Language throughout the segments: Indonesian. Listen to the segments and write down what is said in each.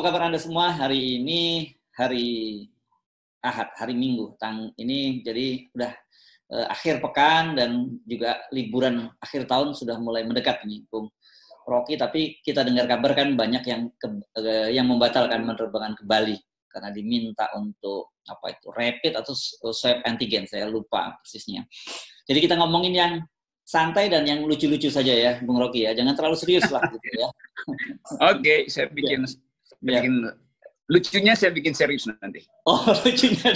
apa kabar Anda semua? Hari ini hari Ahad, hari Minggu. Ini jadi udah akhir pekan dan juga liburan akhir tahun sudah mulai mendekat nih, Bung Rocky. Tapi kita dengar kabar kan banyak yang membatalkan penerbangan ke Bali karena diminta untuk rapid atau swab antigen. Saya lupa persisnya. Jadi kita ngomongin yang santai dan yang lucu-lucu saja ya, Bung Rocky ya. Jangan terlalu serius lah gitu ya. Oke, saya bikin lucunya saya bikin serius nanti. Oh, lucunya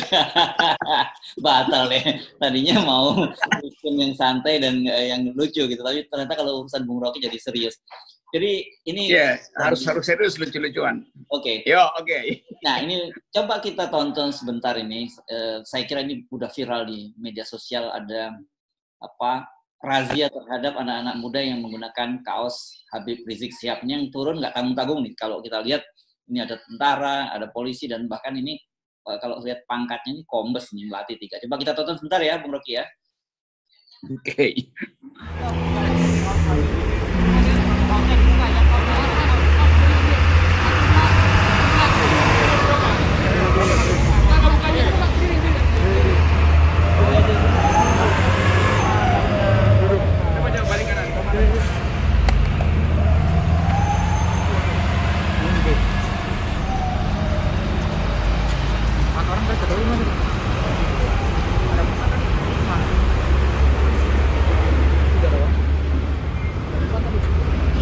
batal deh. Tadinya mau bikin yang santai dan yang lucu gitu, tapi ternyata kalau urusan Bung Rocky jadi serius. Jadi ini harus serius lucu-lucuan. Oke. Oke. Nah, ini coba kita tonton sebentar ini. Saya kira ini udah viral di media sosial, ada razia terhadap anak-anak muda yang menggunakan kaos Habib Rizik Syihab yang turun nggak tanggung-tanggung nih. Kalau kita lihat ini ada tentara, ada polisi, dan bahkan ini kalau lihat pangkatnya ini kombes nih, Melati 3. Coba kita tonton sebentar ya, Bung Rocky ya. Oke.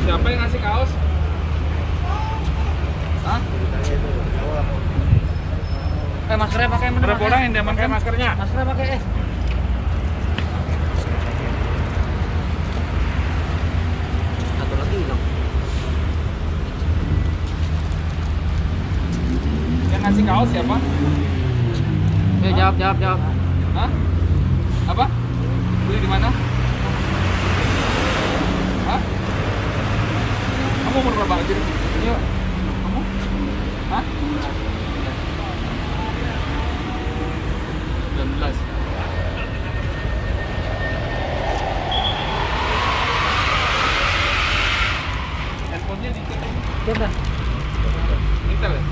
Siapa yang ngasih kaos? Hah? Maskernya pakai mana? Berapa orang yang diamankan maskernya? Maskernya pakai Satu lagi dong. Yang ngasih kaos siapa? Jawab. Hah? Apa? Beli di mana? Hah? Kamu umur berapa aja? Yuk. Kamu? Hah? 19. Handphonenya dicek. Coba. Intel ya?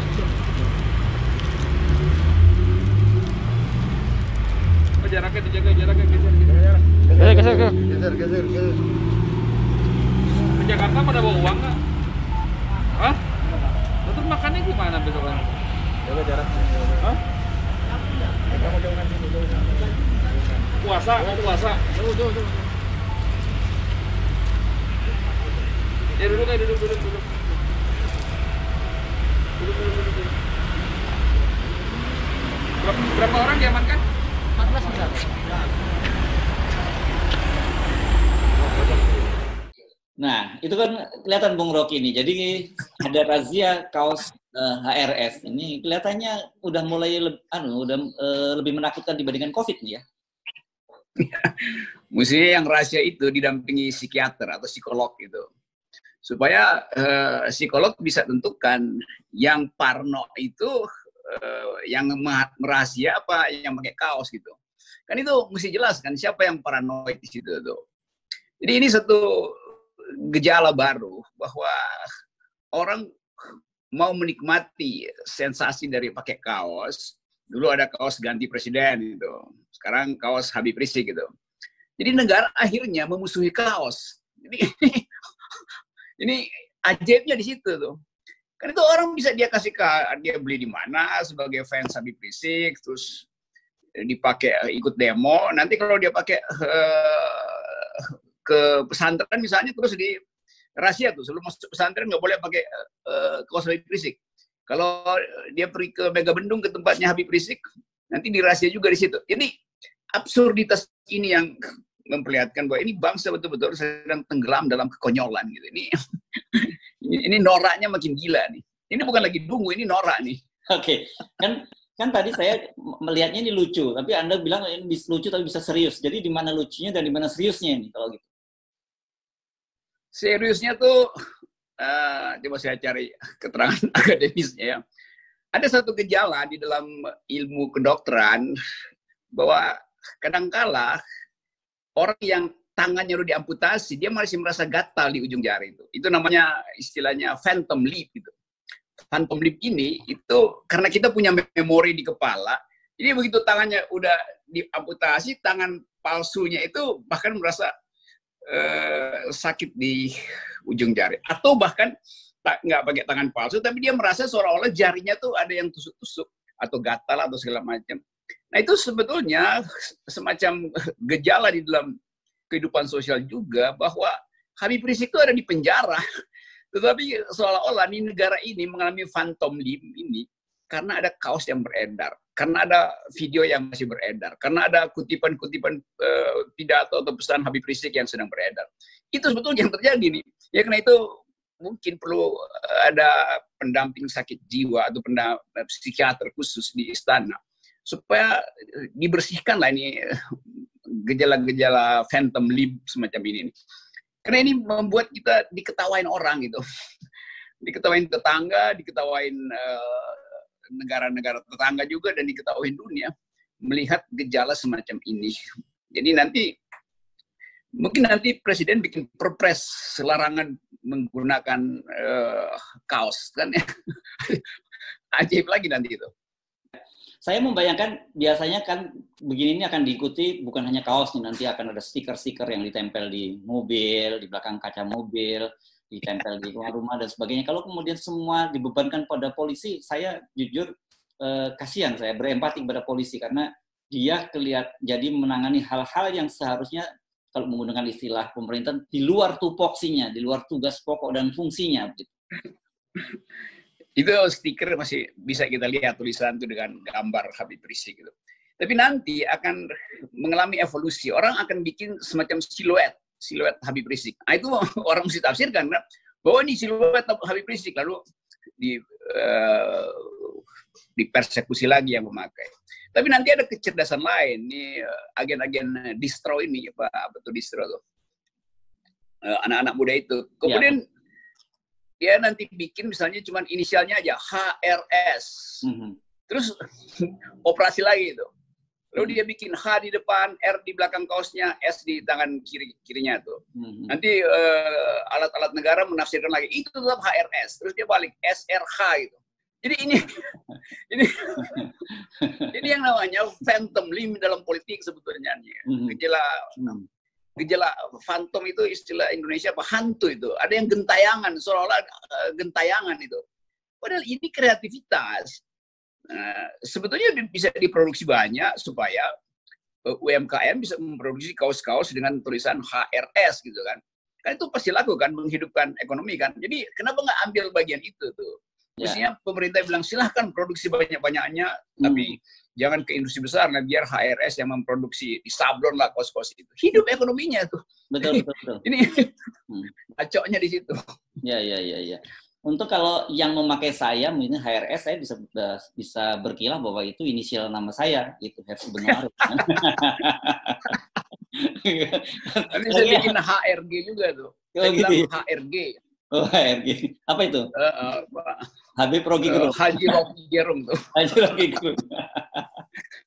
Oh, jaraknya dijaga, jaraknya geser. Geser. Ke Jakarta pada bawa uang nggak? Hah? Terus makannya gimana besokan? Jaga jaraknya. Hah? Kamu jauhkan sini, jauhkan. Puasa, mau puasa. Jauh. Ya duduk. Berapa orang diamankan? 14 sudah. Nah, itu kan kelihatan Bung Rocky ini. Jadi ada razia kaos HRS ini kelihatannya udah mulai lebih menakutkan dibandingkan COVID nih ya. Mestinya yang rahasia itu didampingi psikiater atau psikolog gitu. Supaya psikolog bisa tentukan yang parno itu yang merahasia apa yang pakai kaos gitu. Kan itu mesti jelas kan siapa yang paranoid di situ tuh. Jadi ini satu gejala baru bahwa orang mau menikmati sensasi dari pakai kaos. Dulu ada kaos ganti presiden gitu. Sekarang kaos Habib Rizik gitu. Jadi negara akhirnya memusuhi kaos. Jadi ini ajaibnya di situ tuh. Kan itu orang bisa dia beli di mana sebagai fans Habib Rizik, terus dipakai ikut demo. Nanti kalau dia pakai ke pesantren misalnya, terus di rahasia tuh sebelum masuk pesantren nggak boleh pakai kaos Habib Rizik. Kalau dia pergi ke Megabendung ke tempatnya Habib Rizik, nanti dirahasia juga di situ. Jadi absurditas ini yang memperlihatkan bahwa ini bangsa betul-betul sedang tenggelam dalam kekonyolan gitu. Ini noraknya makin gila nih. Ini bukan lagi dungu, ini norak nih. Oke. Kan tadi saya melihatnya ini lucu, tapi Anda bilang ini lucu tapi bisa serius. Jadi di mana lucunya dan di mana seriusnya ini kalau gitu? Seriusnya tuh coba saya cari keterangan akademisnya ya. Ada satu gejala di dalam ilmu kedokteran bahwa kadangkala orang yang tangannya udah diamputasi, dia masih merasa gatal di ujung jari itu. Itu namanya istilahnya phantom limb gitu. phantom limb ini itu karena kita punya memori di kepala. Jadi begitu tangannya udah diamputasi, tangan palsunya itu bahkan merasa sakit di ujung jari. Atau bahkan nggak pakai tangan palsu, tapi dia merasa seolah-olah jarinya tuh ada yang tusuk-tusuk atau gatal atau segala macam. Nah itu sebetulnya semacam gejala di dalam kehidupan sosial juga bahwa Habib Rizik itu ada di penjara. Tetapi seolah-olah di negara ini mengalami phantom limb ini karena ada kaos yang beredar, karena ada video yang masih beredar, karena ada kutipan-kutipan pidato atau pesan Habib Rizik yang sedang beredar. Itu sebetulnya yang terjadi nih. Ya karena itu mungkin perlu ada pendamping sakit jiwa atau psikiater khusus di istana supaya dibersihkanlah ini gejala-gejala phantom limb semacam ini. Karena ini membuat kita diketawain orang gitu. Diketawain tetangga, diketawain negara-negara tetangga juga, dan diketawain dunia melihat gejala semacam ini. Jadi mungkin nanti Presiden bikin perpres larangan menggunakan kaos kan ya. Ajaib lagi nanti itu. Saya membayangkan biasanya kan begini ini akan diikuti bukan hanya kaos nih, nanti akan ada stiker-stiker yang ditempel di mobil, di belakang kaca mobil, ditempel di rumah dan sebagainya. Kalau kemudian semua dibebankan pada polisi, saya jujur kasihan, saya berempati kepada polisi karena dia jadi menangani hal-hal yang seharusnya kalau menggunakan istilah pemerintah di luar tupoksinya, di luar tugas pokok dan fungsinya. Gitu. Itu stiker masih bisa kita lihat tulisan itu dengan gambar Habib Rizik gitu. Tapi nanti akan mengalami evolusi. Orang akan bikin semacam siluet Habib Rizik. Nah itu orang mesti tafsirkan bahwa ini siluet Habib Rizik, lalu dipersekusi lagi yang memakai. Tapi nanti ada kecerdasan lain nih, agen-agen distro ini, apa tuh distro tuh, anak-anak muda itu. Kemudian dia nanti bikin misalnya cuman inisialnya aja HRS, terus operasi lagi itu. Lalu dia bikin H di depan, R di belakang kaosnya, S di tangan kirinya tuh. Nanti alat-alat negara menafsirkan lagi itu tetap HRS, terus dia balik SRH gitu. Jadi ini yang namanya phantom limb dalam politik sebetulnya. Gejala phantom itu istilah Indonesia apa, hantu itu. Ada yang gentayangan, seolah-olah gentayangan itu. Padahal ini kreativitas. Sebetulnya bisa diproduksi banyak supaya UMKM bisa memproduksi kaos-kaos dengan tulisan HRS gitu kan. Kan itu pasti laku kan, menghidupkan ekonomi kan. Jadi kenapa nggak ambil bagian itu tuh? Mestinya pemerintah bilang silahkan produksi banyak-banyaknya, tapi jangan ke industri besar, nah biar HRS yang memproduksi, disablon lah kos-kos itu. Hidup ekonominya tuh. Betul. Ini acoknya di situ. Ya. Untuk kalau yang memakai saya, mungkin HRS, saya bisa berkilah bahwa itu inisial nama saya, itu Hersi Benaru. Nanti saya bikin HRG juga tuh. Saya bilang HRG. Oh, HRG. Apa itu? Habib Rocky Gerung. Haji Rocky Gerung tuh. Haji Rocky Gerung.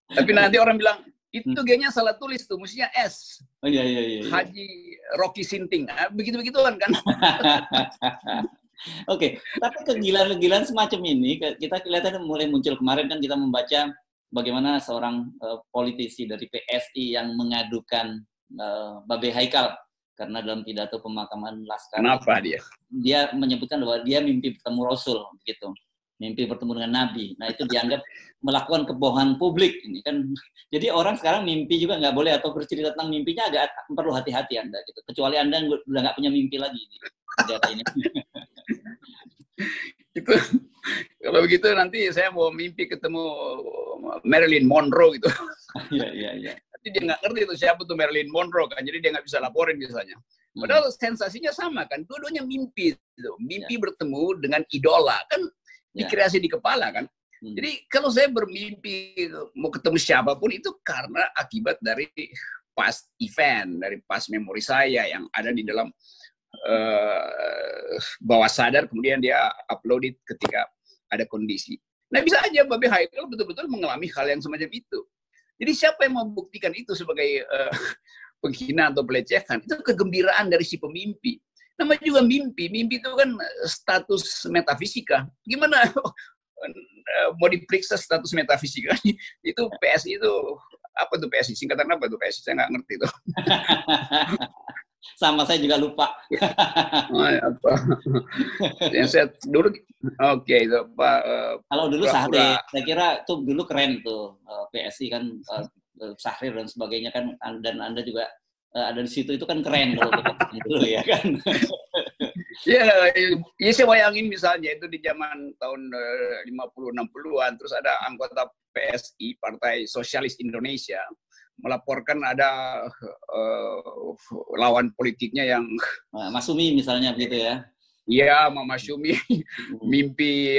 Tapi nanti orang bilang, itu G-nya salah tulis tuh, mestinya S. Oh iya. Haji Rocky Sinting. Begitu-begituan kan. Oke, tapi kegilaan-kegilaan semacam ini, kita kelihatan mulai muncul kemarin kan kita membaca bagaimana seorang politisi dari PSI yang mengadukan Babe Haikal. Karena dalam pidato pemakaman Laskar, kenapa dia? Dia menyebutkan bahwa dia mimpi bertemu Rasul, gitu, mimpi bertemu dengan Nabi. Nah itu dianggap melakukan kebohongan publik. Ini kan, jadi orang sekarang mimpi juga nggak boleh atau bercerita tentang mimpinya agak perlu hati-hati Anda, gitu. Kecuali Anda udah nggak punya mimpi lagi. Ini. Itu kalau begitu nanti saya mau mimpi ketemu Marilyn Monroe gitu. Iya. Dia nggak ngerti itu siapa tuh Marilyn Monroe kan, jadi dia nggak bisa laporin biasanya. Padahal sensasinya sama kan, dua-duanya mimpi, bertemu dengan idola kan, dikreasi di kepala kan. Jadi kalau saya bermimpi mau ketemu siapapun itu karena akibat dari past event, dari past memori saya yang ada di dalam bawah sadar, kemudian dia upload ketika ada kondisi. Nah bisa aja Babe Haikal betul-betul mengalami hal yang semacam itu. Jadi siapa yang membuktikan itu sebagai penghinaan atau pelecehan? Itu kegembiraan dari si pemimpi. Nama juga mimpi. Mimpi itu kan status metafisika. Gimana mau diperiksa status metafisika? Itu PSI itu apa tuh PSI? Singkatan apa tuh PSI? Saya nggak ngerti tuh. Sama saya juga lupa. Apa? Yang saya dulu oke itu Pak. Kalau dulu Sahrir, saya kira tuh dulu keren tuh PSI kan Sahrir dan sebagainya kan, dan Anda juga ada di situ, itu kan keren kalau dulu ya kan. Ya, saya bayangin misalnya itu di zaman tahun 50-60-an, terus ada anggota PSI, Partai Sosialis Indonesia, melaporkan ada lawan politiknya yang Mas Sumi misalnya begitu ya. Iya, Mama Syumi mimpi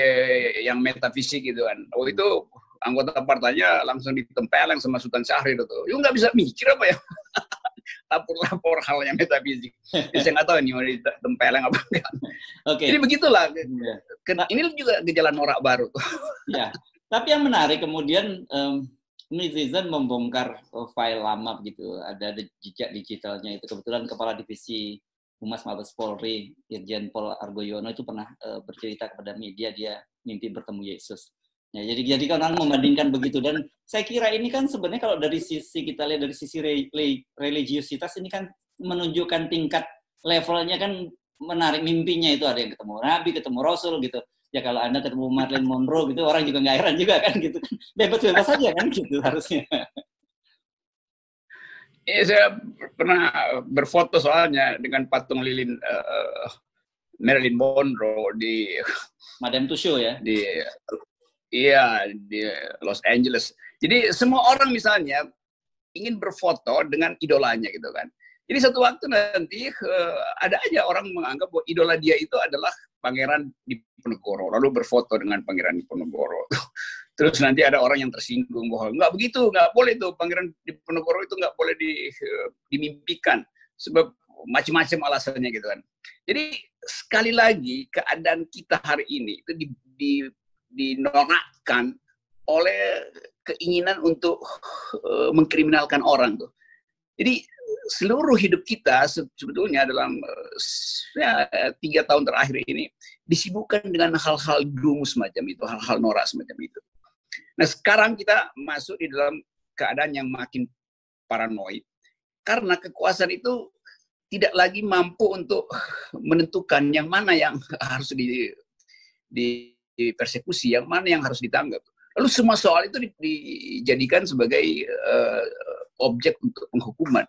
yang metafisik gitu kan. Oh itu anggota partainya langsung ditempeleng sama Sultan Syahrir itu. Yuk nggak bisa mikir apa ya? Lapor-lapor hal yang metafisik. Saya nggak tahu ini mau ditempeleng apa enggak. Oke. Jadi begitulah. Ini juga gejala norak baru. Ya. Tapi yang menarik kemudian netizen membongkar file lama gitu, ada jejak digitalnya itu. Kebetulan Kepala Divisi Humas Mabes Polri, Irjen Pol Argoyono itu pernah bercerita kepada media dia mimpi bertemu Yesus. Ya, jadi kan orang membandingkan begitu, dan saya kira ini kan sebenarnya kalau dari sisi kita lihat dari sisi religiusitas ini kan menunjukkan tingkat levelnya kan menarik. Mimpinya itu ada yang ketemu Nabi, ketemu Rasul gitu. Ya kalau Anda ketemu Marilyn Monroe gitu orang juga nggak heran juga kan gitu kan. Bebas-bebas aja kan gitu harusnya. Saya pernah berfoto soalnya dengan patung lilin Marilyn Monroe di Madame Tussauds ya. Di Los Angeles. Jadi semua orang misalnya ingin berfoto dengan idolanya gitu kan. Jadi satu waktu nanti ada aja orang menganggap bahwa idola dia itu adalah Pangeran Diponegoro, lalu berfoto dengan Pangeran Diponegoro. Terus nanti ada orang yang tersinggung bahwa nggak begitu, nggak boleh tuh Pangeran Diponegoro itu nggak boleh dimimpikan sebab macam-macam alasannya gitu kan. Jadi sekali lagi keadaan kita hari ini itu dinorakkan oleh keinginan untuk mengkriminalkan orang tuh. Jadi seluruh hidup kita sebetulnya dalam 3 tahun terakhir ini disibukkan dengan hal-hal dungu semacam itu, hal-hal norak semacam itu. Nah sekarang kita masuk di dalam keadaan yang makin paranoid karena kekuasaan itu tidak lagi mampu untuk menentukan yang mana yang harus dipersekusi, yang mana yang harus ditanggap. Lalu semua soal itu dijadikan sebagai objek untuk penghukuman.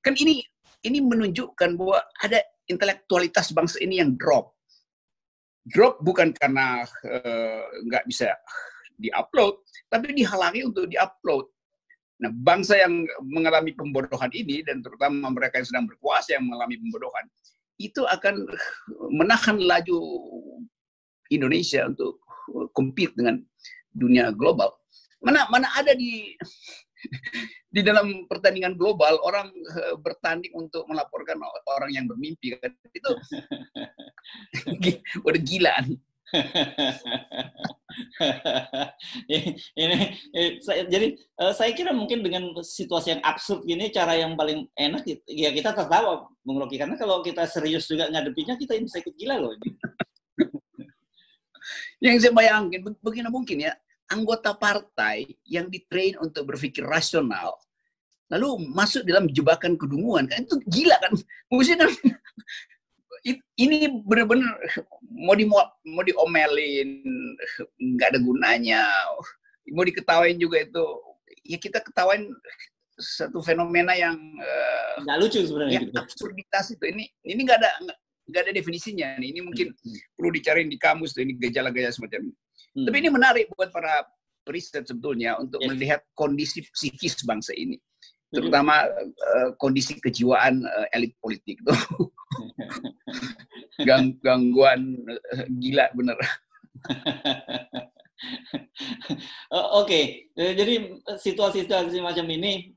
Kan ini menunjukkan bahwa ada intelektualitas bangsa ini yang drop. Drop bukan karena nggak bisa diupload, tapi dihalangi untuk diupload. Nah, bangsa yang mengalami pembodohan ini, dan terutama mereka yang sedang berkuasa yang mengalami pembodohan, itu akan menahan laju Indonesia untuk compete dengan dunia global. Mana ada di dalam pertandingan global orang bertanding untuk melaporkan orang yang bermimpi kan? Itu udah gila nih. Jadi saya kira mungkin dengan situasi yang absurd gini cara yang paling enak ya kita tertawa Bung Rocky, karena kalau kita serius juga ngadepinya kita bisa ikut gila loh. Yang saya bayangin bagaimana mungkin ya anggota partai yang ditrain untuk berpikir rasional lalu masuk dalam jebakan kedunguan, kan itu gila kan. Maksudnya ini benar-benar mau diomelin, nggak ada gunanya, mau diketawain juga itu, ya kita ketawain satu fenomena yang nggak lucu sebenarnya. Yang gitu. Absurditas itu ini nggak ada definisinya nih. Ini mungkin perlu dicari di kamus tuh, ini gejala-gejala semacam ini. Tapi ini menarik buat para periset sebetulnya untuk melihat kondisi psikis bangsa ini. Terutama kondisi kejiwaan elit politik tuh. Gangguan gila bener. Oke. Jadi situasi-situasi macam ini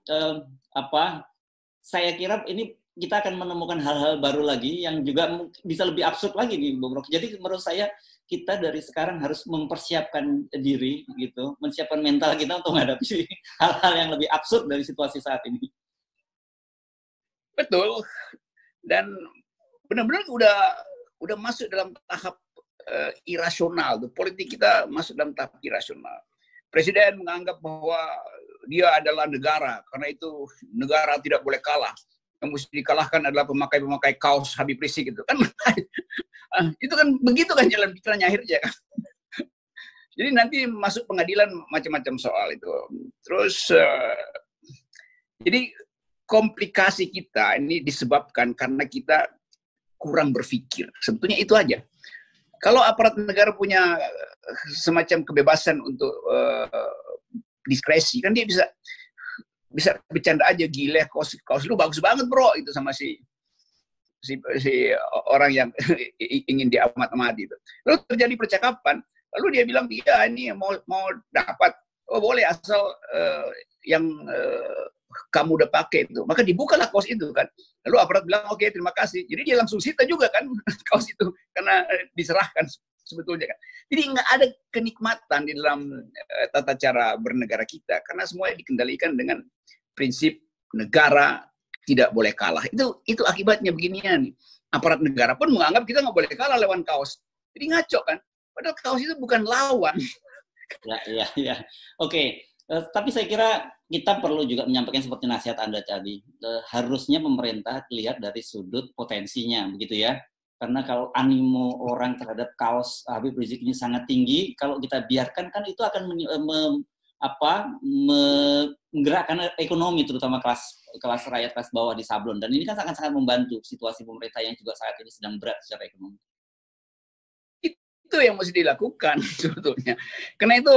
saya kira ini kita akan menemukan hal-hal baru lagi yang juga bisa lebih absurd lagi nih Bung Rocky. Jadi menurut saya kita dari sekarang harus mempersiapkan diri gitu, menyiapkan mental kita untuk menghadapi hal-hal yang lebih absurd dari situasi saat ini. Betul. Dan benar-benar udah masuk dalam tahap irasional tuh. Politik kita masuk dalam tahap irasional. Presiden menganggap bahwa dia adalah negara, karena itu negara tidak boleh kalah. Yang mesti dikalahkan adalah pemakai kaos Habib Rizik gitu kan. Itu kan begitu kan jalan pikirannya akhirnya kan. Jadi nanti masuk pengadilan macam-macam soal itu. Terus jadi komplikasi kita ini disebabkan karena kita kurang berpikir. Sebetulnya itu aja. Kalau aparat negara punya semacam kebebasan untuk diskresi, kan dia bisa bercanda aja, gila kaos lu bagus banget bro, itu sama si orang yang ingin diamat-amati itu. Lalu terjadi percakapan, lalu dia bilang, iya ini mau dapat, oh boleh asal yang kamu udah pakai itu. Maka dibukalah kaos itu kan. Lalu aparat bilang, oke, terima kasih. Jadi dia langsung sita juga kan kaos itu. Karena diserahkan sebetulnya kan. Jadi nggak ada kenikmatan di dalam tata cara bernegara kita. Karena semuanya dikendalikan dengan prinsip negara tidak boleh kalah. Itu akibatnya beginian. Aparat negara pun menganggap kita nggak boleh kalah lawan kaos. Jadi ngaco kan. Padahal kaos itu bukan lawan. Ya. Oke. Tapi saya kira kita perlu juga menyampaikan seperti nasihat Anda tadi. Harusnya pemerintah lihat dari sudut potensinya, begitu ya. Karena kalau animo orang terhadap kaos Habib Rizik ini sangat tinggi, kalau kita biarkan kan itu akan menggerakkan ekonomi, terutama kelas rakyat, kelas bawah di Sablon. Dan ini kan sangat-sangat membantu situasi pemerintah yang juga saat ini sedang berat secara ekonomi. Itu yang mesti dilakukan sebetulnya. Karena itu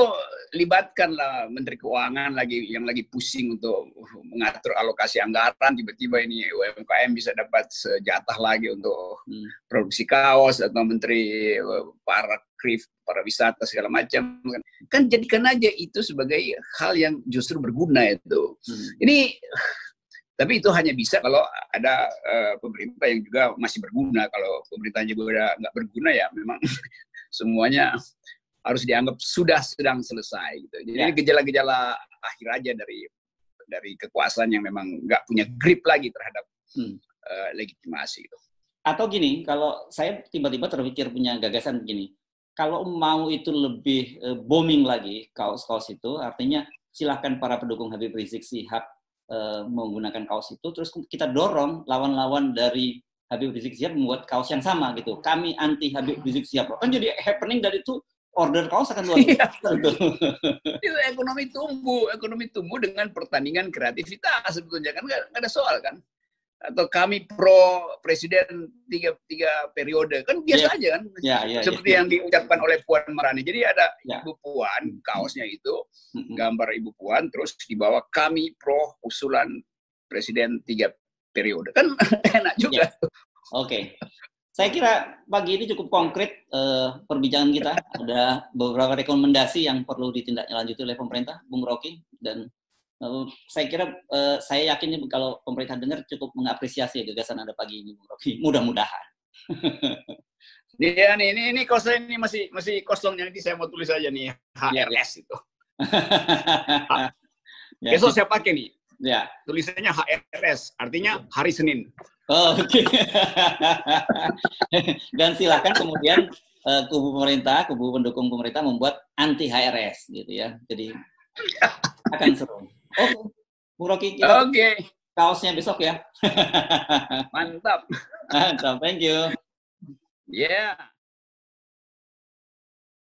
libatkanlah Menteri Keuangan yang lagi pusing untuk mengatur alokasi anggaran, tiba-tiba ini UMKM bisa dapat sejatah lagi untuk produksi kaos, atau Menteri para wisata segala macam. Kan jadikan aja itu sebagai hal yang justru berguna itu. Ini tapi itu hanya bisa kalau ada pemerintah yang juga masih berguna. Kalau pemerintahnya juga udah nggak berguna, ya memang semuanya harus dianggap sudah sedang selesai gitu. Jadi gejala-gejala akhir aja dari kekuasaan yang memang nggak punya grip lagi terhadap legitimasi gitu. Atau gini, kalau saya tiba-tiba terpikir punya gagasan begini, kalau mau itu lebih booming lagi kaos-kaos itu, artinya silahkan para pendukung Habib Rizik Syihab menggunakan kaos itu, terus kita dorong lawan-lawan dari Habib Rizik Syihab membuat kaos yang sama gitu. Kami anti Habib Rizik Syihab. Kan jadi happening dari itu, order kaos akan luar biasa. Itu ekonomi tumbuh dengan pertandingan kreativitas sebetulnya, kan nggak ada soal kan. Atau kami pro presiden tiga periode, kan biasa aja kan. Seperti yang diucapkan oleh Puan Maharani. Jadi ada Ibu Puan, kaosnya itu gambar Ibu Puan, terus di bawah kami pro usulan presiden 3 periode, kan enak juga. Oke. Saya kira pagi ini cukup konkret perbincangan kita. Ada beberapa rekomendasi yang perlu ditindaklanjuti oleh pemerintah, Bung Rocky, dan saya kira saya yakin kalau pemerintah dengar cukup mengapresiasi gagasan Anda pagi ini, Bung Rocky. Mudah-mudahan. Iya nih, ini kalau saya ini masih kosong, nanti saya mau tulis aja nih HRS itu. Besok saya pakai nih. Ya. Tulisannya HRS, artinya hari Senin. Oh, oke. Dan silakan kemudian kubu pendukung pemerintah membuat anti HRS gitu ya. Jadi akan seru. Oke, Bung Rocky, kita kaosnya besok ya. Mantap. Mantap, thank you. Yeah.